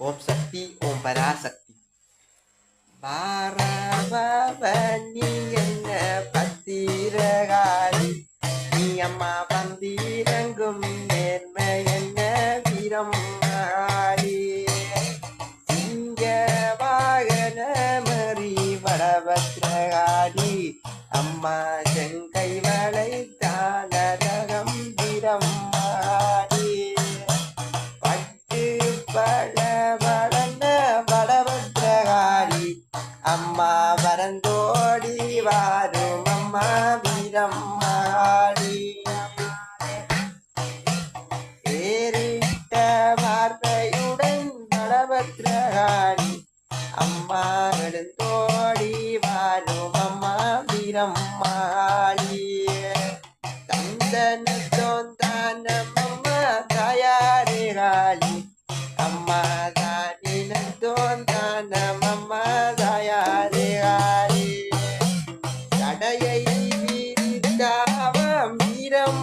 ஓம் சக்தி ஓம் பராசக்தி. பாரபவனி என்ன பத்திரகாளி, நீ அம்மா பந்திரங்கும் நேர்மை என்ன வீரம் மகாளி. சிங்க வாகன மறி வடபத்ரகாளி, அம்மா செங்கை வளைத்தான கம்பீரம் மகாளி. பட்டு படபடன வடபத்ரகாளி, அம்மா வரந்தோடி வாரும் அம்மா வீரம் மகாளி. ஏறிட்ட வார்த்தையுடன் வடபத்ரகாளி, அம்மா எழுந்தோடி வாரும் அம்மா வீரம் மகாளி. தந்தன தோந்தானம் அம்மா தாயாரே காளி, அம்மா தானின தோந்தானம் அம்மா தாயாரே காளி. தடையை வீரித்தாவம் வீரம்